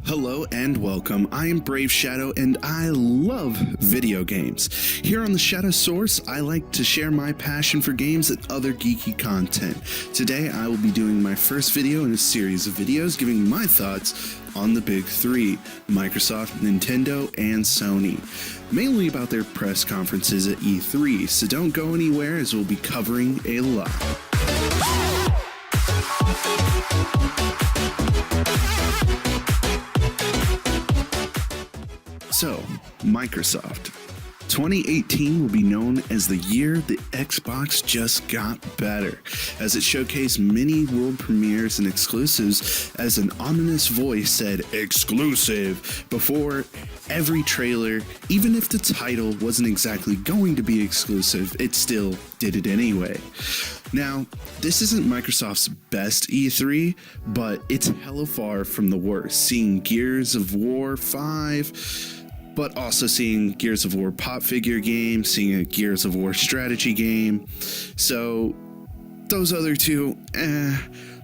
Hello and welcome. I am Brave Shadow and I love video games. Here on the Shadow Source, I like to share my passion for games and other geeky content. Today I will be doing my first video in a series of videos giving my thoughts on the big three, Microsoft, Nintendo, and Sony. Mainly about their press conferences at E3, so don't go anywhere as we'll be covering a lot. So, Microsoft. 2018 will be known as the year the Xbox just got better, as it showcased many world premieres and exclusives as an ominous voice said exclusive before every trailer. Even if the title wasn't exactly going to be exclusive, it still did it anyway. Now, this isn't Microsoft's best E3, but it's hella far from the worst, seeing Gears of War 5, but also seeing Gears of War pop figure game, seeing a Gears of War strategy game. So those other two,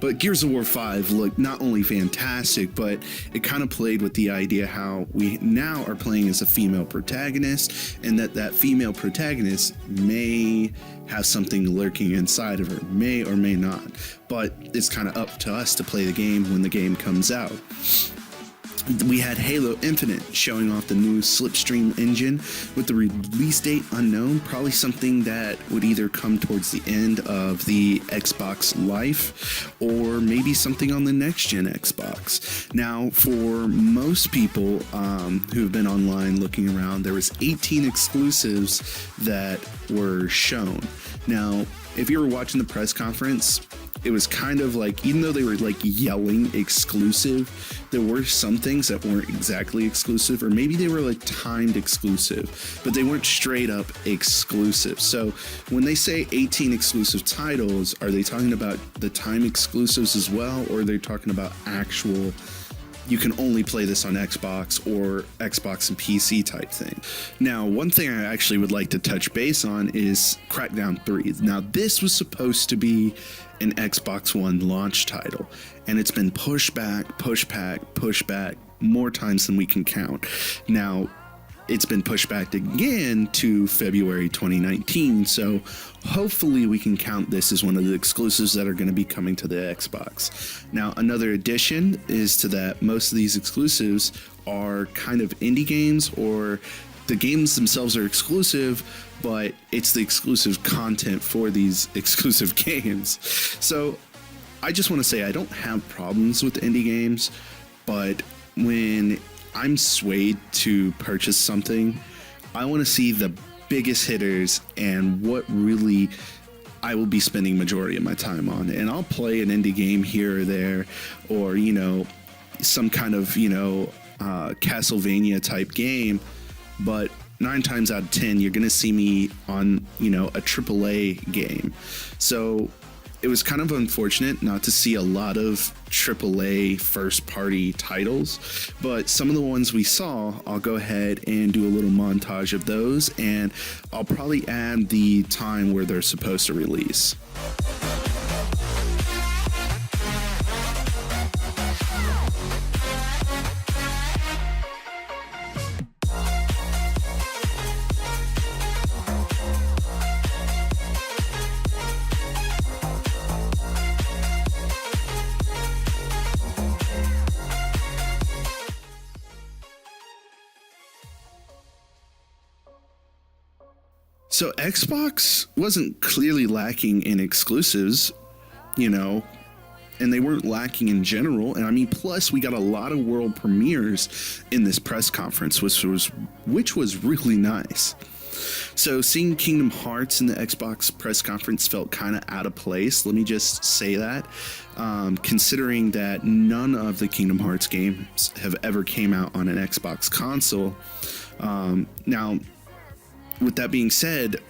but Gears of War 5 looked not only fantastic, but it kind of played with the idea how we now are playing as a female protagonist, and that female protagonist may have something lurking inside of her, may or may not, but it's kind of up to us to play the game when the game comes out. We had Halo Infinite showing off the new Slipstream engine with the release date unknown, probably something that would either come towards the end of the Xbox life or maybe something on the next-gen Xbox. Now, for most people who have been online looking around, there was 18 exclusives that were shown. Now, if you were watching the press conference, it was kind of like, even though they were like yelling exclusive, there were some things that weren't exactly exclusive, or maybe they were like timed exclusive, but they weren't straight up exclusive. So when they say 18 exclusive titles, are they talking about the time exclusives as well, or are they talking about actual, you can only play this on Xbox or Xbox and PC type thing? Now, one thing I actually would like to touch base on is Crackdown 3. Now, this was supposed to be an Xbox One launch title, and it's been pushed back more times than we can count. Now, it's been pushed back again to February 2019, so hopefully we can count this as one of the exclusives that are going to be coming to the Xbox. Now, another addition is to that most of these exclusives are kind of indie games, or the games themselves are exclusive, but it's the exclusive content for these exclusive games. So I just want to say I don't have problems with indie games, but when I'm swayed to purchase something, I want to see the biggest hitters and what really I will be spending majority of my time on. And I'll play an indie game here or there, or, you know, some kind of, you know, Castlevania type game, but 9 times out of 10, you're going to see me on, you know, a AAA game. So it was kind of unfortunate not to see a lot of AAA first-party titles, but some of the ones we saw, I'll go ahead and do a little montage of those, and I'll probably add the time where they're supposed to release. So Xbox wasn't clearly lacking in exclusives, you know, and they weren't lacking in general. And I mean, plus we got a lot of world premieres in this press conference, which was really nice. So seeing Kingdom Hearts in the Xbox press conference felt kind of out of place. Let me just say that, considering that none of the Kingdom Hearts games have ever came out on an Xbox console. Now, with that being said,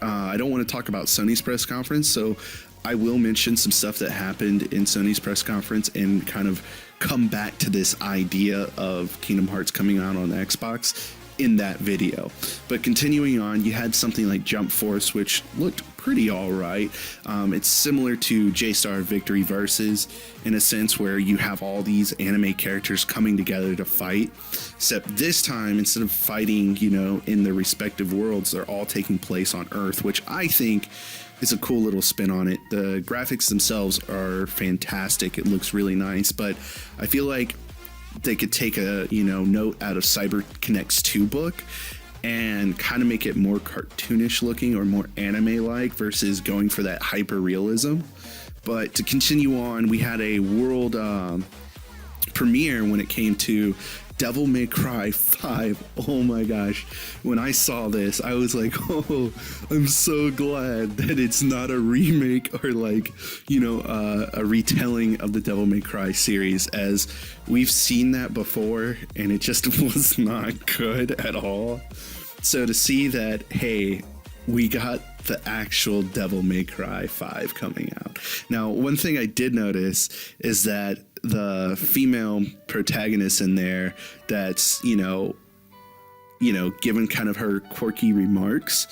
I don't want to talk about Sony's press conference, so I will mention some stuff that happened in Sony's press conference and kind of come back to this idea of Kingdom Hearts coming out on Xbox in that video. But continuing on, you had something like Jump Force, which looked pretty all right. It's similar to J-Star Victory Versus in a sense where you have all these anime characters coming together to fight, except this time, instead of fighting, you know, in their respective worlds, they're all taking place on Earth, which I think is a cool little spin on it. The graphics themselves are fantastic. It looks really nice, but I feel like they could take a, you know, note out of CyberConnect's 2 book and kind of make it more cartoonish looking or more anime-like versus going for that hyper realism. But to continue on, we had a world premiere when it came to Devil May Cry 5. Oh my gosh. When I saw this, I was like, oh, I'm so glad that it's not a remake or like, you know, a retelling of the Devil May Cry series, as we've seen that before and it just was not good at all. So to see that, hey, we got the actual Devil May Cry 5 coming out. Now, one thing I did notice is that the female protagonist in there that's, you know, given kind of her quirky remarks,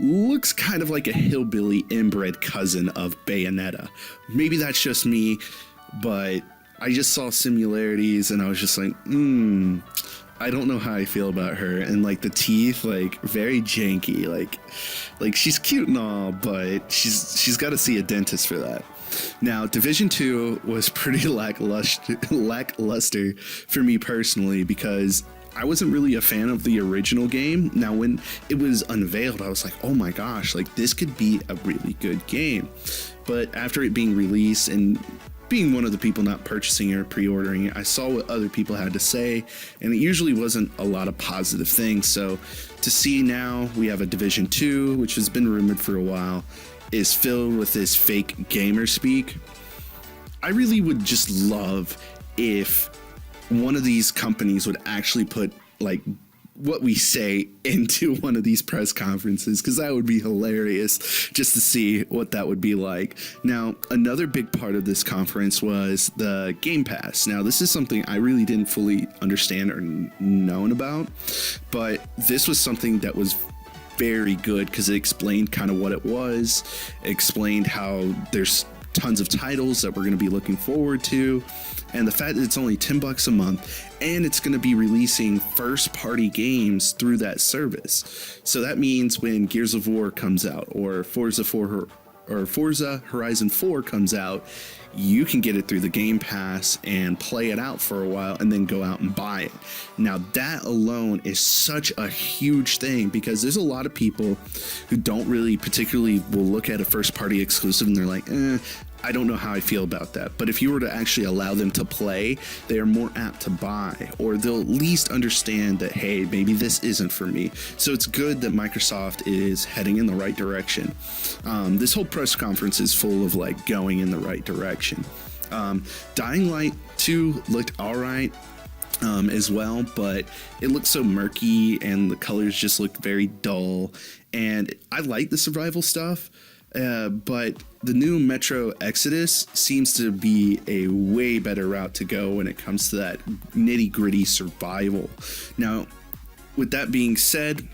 looks kind of like a hillbilly inbred cousin of Bayonetta. Maybe that's just me, but I just saw similarities and I was just like, I don't know how I feel about her. And like the teeth, like very janky, like she's cute and all, but she's got to see a dentist for that. Now, Division 2 was pretty lackluster for me personally, because I wasn't really a fan of the original game. Now, when it was unveiled, I was like, oh my gosh, like this could be a really good game. But after it being released and being one of the people not purchasing or pre-ordering it, I saw what other people had to say, and it usually wasn't a lot of positive things. So to see now we have a Division 2, which has been rumored for a while, is filled with this fake gamer speak. I really would just love if one of these companies would actually put like what we say into one of these press conferences, because that would be hilarious just to see what that would be like. Now, another big part of this conference was the Game Pass. Now, this is something I really didn't fully understand or known about, but this was something that was very good because it explained kind of what it was, explained how there's tons of titles that we're going to be looking forward to, and the fact that it's only $10 a month and it's going to be releasing first party games through that service. So that means when Gears of War comes out or Forza Horizon 4 comes out, you can get it through the Game Pass and play it out for a while and then go out and buy it. Now, that alone is such a huge thing, because there's a lot of people who don't really particularly will look at a first party exclusive and they're like, I don't know how I feel about that. But if you were to actually allow them to play, they are more apt to buy, or they'll at least understand that, hey, maybe this isn't for me. So it's good that Microsoft is heading in the right direction. This whole press conference is full of like going in the right direction. Dying Light 2 looked all right as well, but it looked so murky and the colors just looked very dull. And I like the survival stuff. But the new Metro Exodus seems to be a way better route to go when it comes to that nitty-gritty survival. Now, with that being said,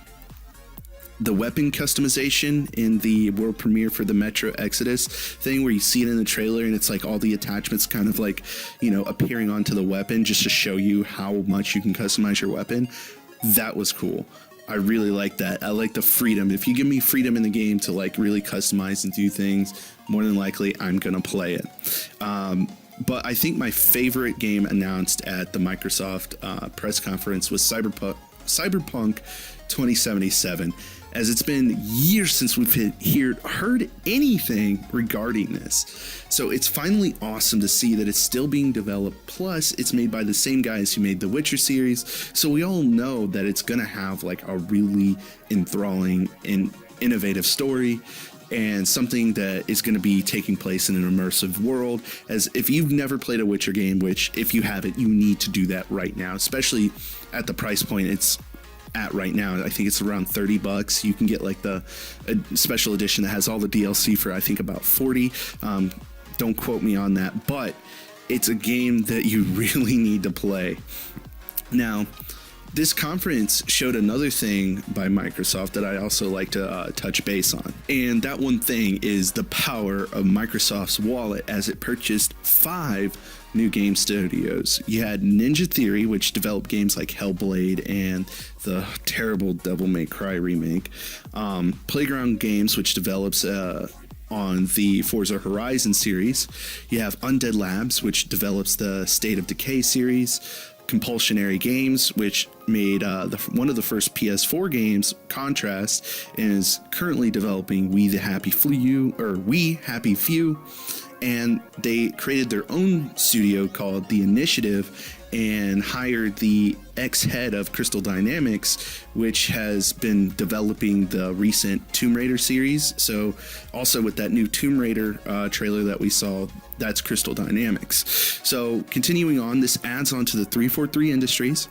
the weapon customization in the world premiere for the Metro Exodus thing, where you see it in the trailer and it's like all the attachments kind of like, you know, appearing onto the weapon just to show you how much you can customize your weapon, that was cool. I really like that. I like the freedom. If you give me freedom in the game to like really customize and do things, more than likely I'm gonna play it. But I think my favorite game announced at the Microsoft press conference was Cyberpunk 2077, as it's been years since we've heard anything regarding this. So it's finally awesome to see that it's still being developed. Plus, it's made by the same guys who made the Witcher series. So we all know that it's going to have like a really enthralling and innovative story, and something that is going to be taking place in an immersive world. As if you've never played a Witcher game, which if you haven't, you need to do that right now, especially at the price point it's at right now. I think it's around $30. You can get like the special edition that has all the DLC for I think about $40. Don't quote me on that, but it's a game that you really need to play. Now, This conference showed another thing by Microsoft that I also like to touch base on. And that one thing is the power of Microsoft's wallet as it purchased 5 new game studios. You had Ninja Theory, which developed games like Hellblade and the terrible Devil May Cry remake. Playground Games, which develops on the Forza Horizon series. You have Undead Labs, which develops the State of Decay series. Compulsionary Games, which made one of the first PS4 games, Contrast, and is currently developing We Happy Few, and they created their own studio called The Initiative and hired the ex-head of Crystal Dynamics, which has been developing the recent Tomb Raider series. So also with that new Tomb Raider trailer that we saw, that's Crystal Dynamics. So continuing on, this adds on to the 343 Industries,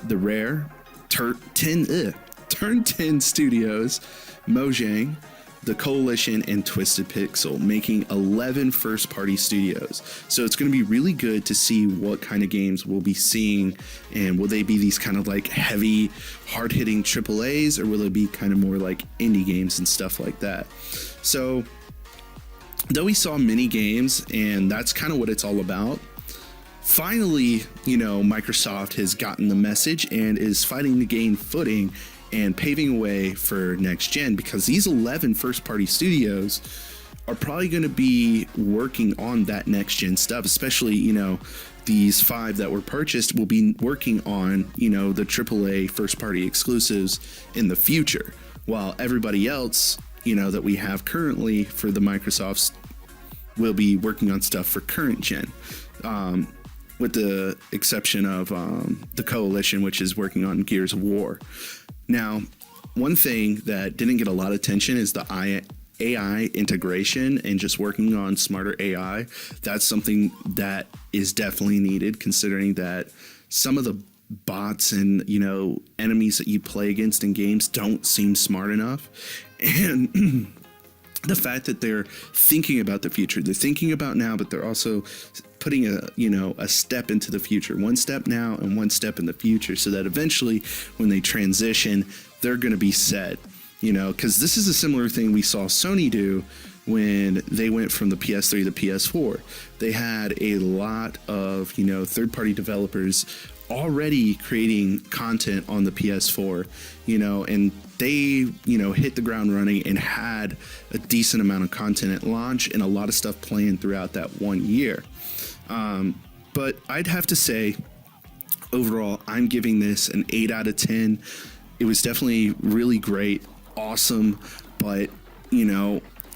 the Rare, Turn 10 Studios, Mojang, the Coalition, and Twisted Pixel, making 11 first-party studios. So it's going to be really good to see what kind of games we'll be seeing, and will they be these kind of like heavy, hard-hitting AAAs, or will it be kind of more like indie games and stuff like that? So, though we saw mini games, and that's kind of what it's all about, finally, Microsoft has gotten the message and is fighting to gain footing and paving a way for next gen, because these 11 first-party studios are probably going to be working on that next gen stuff, especially, these 5 that were purchased will be working on, the AAA first-party exclusives in the future, while everybody else, that we have currently for the Microsofts will be working on stuff for current gen, with the exception of the Coalition, which is working on Gears of War. Now, one thing that didn't get a lot of attention is the AI integration and just working on smarter AI. That's something that is definitely needed, considering that some of the bots and, enemies that you play against in games don't seem smart enough. And the fact that they're thinking about the future, they're thinking about now, but they're also putting a step into the future, one step now and one step in the future, so that eventually when they transition, they're going to be set, because this is a similar thing we saw Sony do when they went from the PS3 to PS4. They had a lot of, third-party developers already creating content on the PS4, and they, hit the ground running and had a decent amount of content at launch and a lot of stuff playing throughout that 1 year. But I'd have to say, overall, I'm giving this an 8 out of 10. It was definitely really great, awesome, but,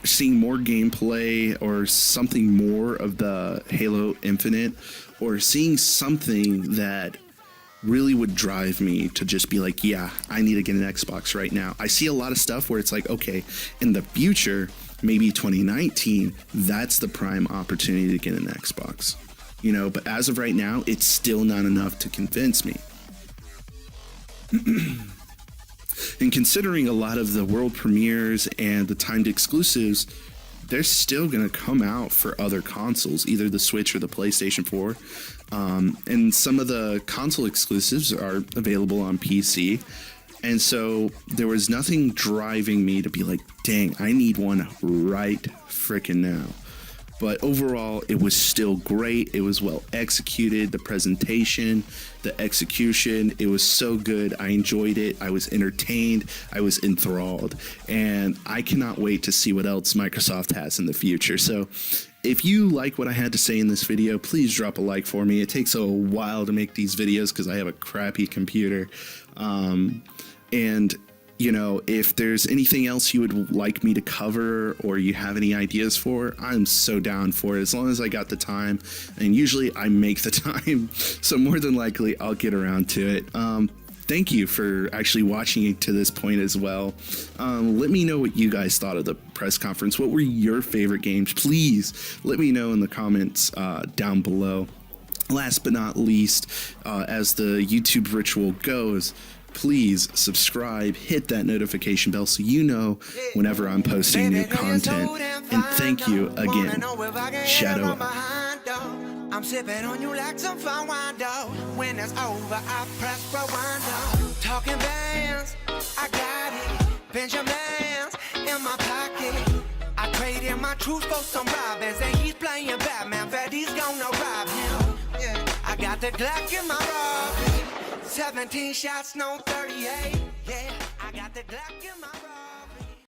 seeing more gameplay or something more of the Halo Infinite, or seeing something that really would drive me to just be like, yeah, I need to get an Xbox right now. I see a lot of stuff where it's like, okay, in the future, maybe 2019, that's the prime opportunity to get an Xbox. But as of right now, it's still not enough to convince me. And considering a lot of the world premieres and the timed exclusives, they're still going to come out for other consoles, either the Switch or the PlayStation 4. And some of the console exclusives are available on PC. And so there was nothing driving me to be like, dang, I need one right frickin' now. But overall, it was still great. It was well executed. The presentation, the execution, it was so good. I enjoyed it. I was entertained. I was enthralled. And I cannot wait to see what else Microsoft has in the future. So if you like what I had to say in this video, please drop a like for me. It takes a while to make these videos because I have a crappy computer. And if there's anything else you would like me to cover or you have any ideas for, I'm so down for it, as long as I got the time. And usually I make the time, so more than likely I'll get around to it. Thank you for actually watching it to this point as well. Let me know what you guys thought of the press conference. What were your favorite games? Please let me know in the comments down below. Last but not least, as the YouTube ritual goes, please subscribe, hit that notification bell so you know whenever I'm posting new content. And thank you again. Shadow up. I'm sipping on you like some fine wine, though. When it's over, I press rewind, though. Talking bands, I got it. Benjamins in my pocket. I traded my truth for some robins, and he's playing Batman. Freddy's gonna rob him. Yeah. I got the Glock in my Robin. 17 shots, no 38. Yeah, I got the Glock in my